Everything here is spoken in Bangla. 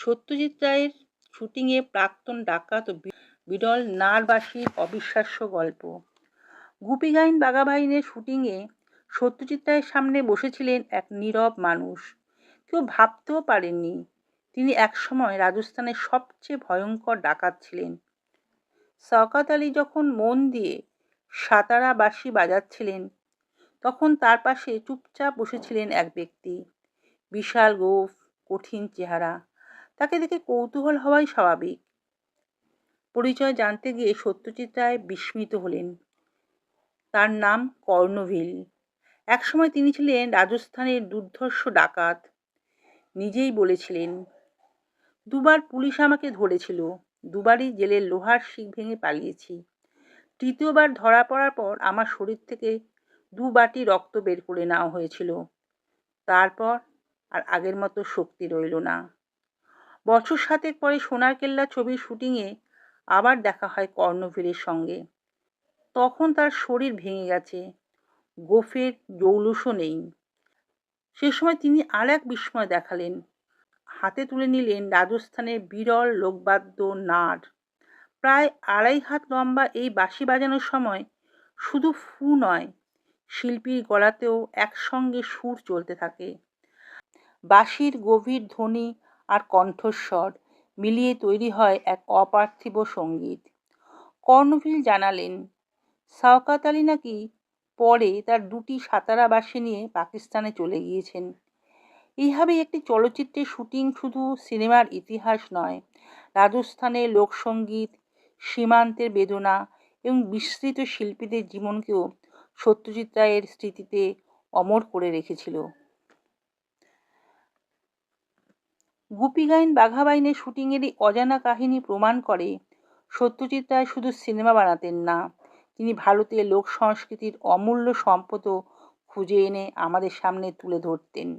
সত্যজিৎ রায়ের শুটিংয়ে প্রাক্তন ডাকাত ও বিরল নারবাসীর অবিশ্বাস্য গল্প। গুপি গাইন বাঘা বাইনের শুটিংয়ে সত্যজিৎ রায়ের সামনে বসেছিলেন এক নীরব মানুষ। কেউ ভাবতেও পারেননি তিনি একসময় রাজস্থানের সবচেয়ে ভয়ঙ্কর ডাকাত ছিলেন। শওকত আলী যখন মন দিয়ে সাতারা বাঁশি বাজাচ্ছিলেন, তখন তার পাশে চুপচাপ বসেছিলেন এক ব্যক্তি, বিশাল গোঁফ, কঠিন চেহারা। তাকে দেখে কৌতূহল হওয়াই স্বাভাবিক। পরিচয় জানতে গিয়ে সত্যজিৎ রায় বিস্মিত হলেন। তার নাম কর্ণভিল। একসময় তিনি ছিলেন রাজস্থানের দুর্ধর্ষ ডাকাত। নিজেই বলেছিলেন, দুবার পুলিশ আমাকে ধরেছিল, দুবারই জেলের লোহার শিক ভেঙে পালিয়েছি। তৃতীয়বার ধরা পড়ার পর আমার শরীর থেকে 2 বাটি রক্ত বের করে নেওয়া হয়েছিল। তারপর আর আগের মতো শক্তি রইল না। বছর 7 পরে সোনার কেল্লা ছবির শুটিংয়ে আবার দেখা হয় কর্ণভিলের সঙ্গে। তখন তার শরীর ভেঙে গেছে, গোফের জৌলুসও নেই। সে সময় তিনি আর এক বিস্ময় দেখালেন। হাতে তুলে নিলেন রাজস্থানের বিরল লোকবাদ্য নার। প্রায় 2.5 হাত লম্বা এই বাঁশি বাজানোর সময় শুধু ফু নয়, শিল্পীর গলাতেও একসঙ্গে সুর চলতে থাকে। বাঁশির গভীর ধ্বনি আর কণ্ঠস্বর মিলিয়ে তৈরি হয় এক অপার্থিব সঙ্গীত। কর্ণভিল জানালেন, শওকত আলী নাকি পরে তার 2টি সাতারা বাঁশি নিয়ে পাকিস্তানে চলে গিয়েছেন। এইভাবে একটি চলচ্চিত্রের শুটিং শুধু সিনেমার ইতিহাস নয়, রাজস্থানের লোকসঙ্গীত, সীমান্তের বেদনা এবং বিস্মৃত শিল্পীদের জীবনকেও সত্যজিৎ রায়ের স্মৃতিতে অমর করে রেখেছিল। গুপি গাইন বাঘা বাইনের শুটিংয়ের এই অজানা কাহিনী প্রমাণ করে সত্যজিৎ রায় শুধু সিনেমা বানাতেন না, তিনি ভারতীয় লোক সংস্কৃতির অমূল্য সম্পদও খুঁজে এনে আমাদের সামনে তুলে ধরতেন।